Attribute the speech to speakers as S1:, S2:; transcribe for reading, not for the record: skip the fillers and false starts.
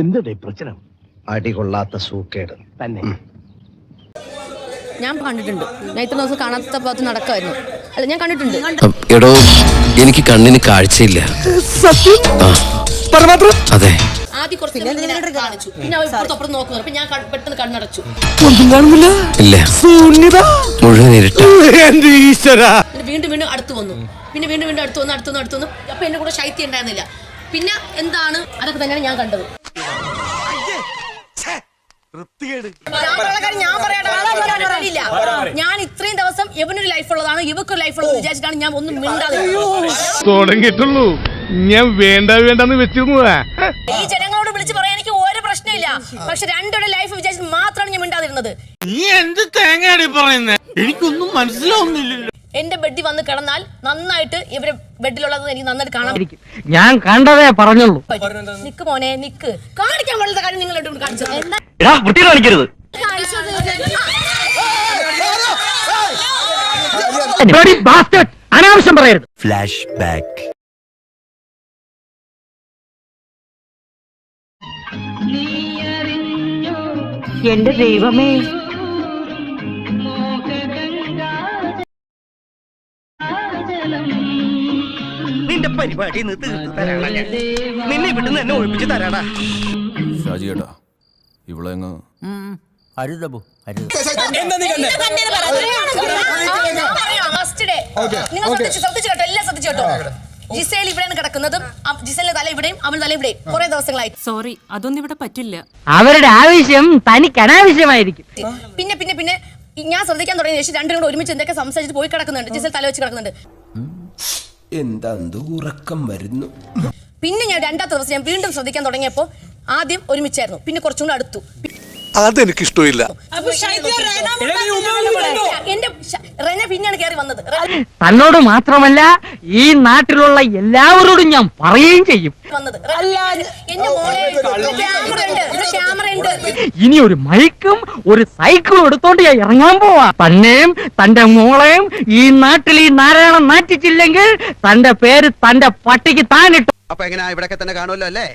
S1: എന്തുടെ പ്രശ്നം?
S2: അടികൊള്ളാത്ത സൂക്കേട്
S1: തന്നെ.
S3: ഞാൻ കണ്ടിട്ടുണ്ട്. ഞാൻ ഇത്ര ദിവസം കാണാത്ത ഭാഗത്ത് നടക്കുമായിരുന്നു. അല്ല, ഞാൻ കണ്ടിട്ടുണ്ട്.
S4: എടോ, എനിക്ക് കണ്ണിന് കാഴ്ചയില്ല. അതെ.
S3: ആദ്യം കുറച്ച് ഇങ്ങനെ കാണിച്ചു, പിന്നെ അവർ ഇപ്പുറത്ത് നോക്കുന്നു. അപ്പൊ ഞാൻ പെട്ടെന്ന് കണ്ണടച്ചു.
S4: ഒന്നും കാണുന്നില്ല. ഇല്ല, മുഴുവൻ ഇരുട്ട്.
S3: വീണ്ടും വീണ്ടും അടുത്ത് വന്നു. പിന്നെ വീണ്ടും വീണ്ടും അടുത്ത് വന്നു. അപ്പൊ എന്റെ കൂടെ ശൈത്യം ഉണ്ടായിരുന്നില്ല. പിന്നെ എന്താണ്, അതൊക്കെ തന്നെയാണ് ഞാൻ കണ്ടത്. ഞാൻ ഇത്രയും ദിവസം ഇവനൊരു ലൈഫ് ഉള്ളതാണ്, ഇവക്കൊരു ലൈഫ് ഉള്ളത് വിചാരിച്ചിട്ടാണ് ഞാൻ ഒന്നും മിണ്ടാതെ
S5: തുടങ്ങിയിട്ടുള്ളൂ. ഞാൻ വേണ്ടെന്ന് വെച്ചിരുന്നതാ.
S3: ഈ ജനങ്ങളോട് വിളിച്ച് പറയാൻ എനിക്ക് ഒരു പ്രശ്നമില്ല. പക്ഷെ രണ്ടുപേരുടെ ലൈഫ് വിചാരിച്ചിട്ട് മാത്രമാണ് ഞാൻ മിണ്ടാതിരുന്നത്.
S5: നീ എന്ത് തേങ്ങയാടി പറയുന്നേ? എനിക്കൊന്നും മനസ്സിലാവുന്നില്ലല്ലോ.
S3: എന്റെ ബെഡിൽ വന്ന് കിടന്നാൽ നന്നായിട്ട് ഇവരെ ബെഡിലുള്ളത് എനിക്ക് നന്നായിട്ട് കാണാൻ.
S1: ഞാൻ കണ്ടതേ പറഞ്ഞുള്ളൂ.
S3: നിക്ക് മോനെ, നിക്ക്. കാണിക്കാൻ പാടില്ല കാര്യം നിങ്ങൾ കാണിച്ചത്.
S1: കാണിക്കരുത്. അനാവശ്യം പറയരുത്.
S4: Flash back.
S6: എന്റെ ദൈവമേ,
S1: നിന്റെ പരിപാടി തീർത്തു തരാടാ. നിന്നെ ഇവിടുന്ന് എന്നെ ഒഴിപ്പിച്ച് തരാടാ.
S7: ഷാജിയേട്ടാ, ഇവിടെ
S3: ശ്രദ്ധിച്ചു കേട്ടോ, എല്ലാം ശ്രദ്ധിച്ചു കേട്ടോ. ജിസേൽ ഇവിടെയാണ് കിടക്കുന്നതും ജിസേലിന്റെ തല ഇവിടെയും അവൻ തല ഇവിടെയും കുറെ ദിവസങ്ങളായി.
S6: സോറി, അതൊന്നും ഇവിടെ പറ്റില്ല.
S1: അവരുടെ ആവശ്യം തനിക്ക് അനാവശ്യമായിരിക്കും.
S3: പിന്നെ പിന്നെ പിന്നെ ഞാൻ ശ്രദ്ധിക്കാൻ തുടങ്ങിയ ശേഷം രണ്ടും കൂടെ ഒരുമിച്ച് എന്തൊക്കെ സംസാരിച്ച് പോയി കിടക്കുന്നുണ്ട്. ജിസേൽ തല വെച്ച് കിടക്കുന്നുണ്ട്.
S2: എന്താ ഉറക്കം വരുന്നു.
S3: പിന്നെ ഞാൻ രണ്ടാമത്തെ ദിവസം ഞാൻ വീണ്ടും ശ്രദ്ധിക്കാൻ തുടങ്ങിയപ്പോ ആദ്യം ഒരുമിച്ചായിരുന്നു, പിന്നെ കുറച്ചും കൂടെ അടുത്തു.
S7: അതെനിക്കിഷ്ടമില്ല.
S3: എന്റെ റെന പിന്നെയാണ് കയറി വന്നത്.
S1: തന്നോട് മാത്രമല്ല ഈ നാട്ടിലുള്ള എല്ലാവരോടും ഞാൻ പറയുകയും ചെയ്യും. ഇനി ഒരു മൈക്കും ഒരു സൈക്കിളും എടുത്തോണ്ട് ഞാൻ ഇറങ്ങാൻ പോവാ. തന്നെയും തന്റെ മോളെയും ഈ നാട്ടിൽ ഈ നാരായണം നാറ്റിച്ചില്ലെങ്കിൽ തന്റെ പേര് തന്റെ പട്ടിക്ക് താനിട്ടു.
S2: അപ്പൊ എങ്ങനെയാ, ഇവിടൊക്കെ തന്നെ കാണുമല്ലോ അല്ലേ?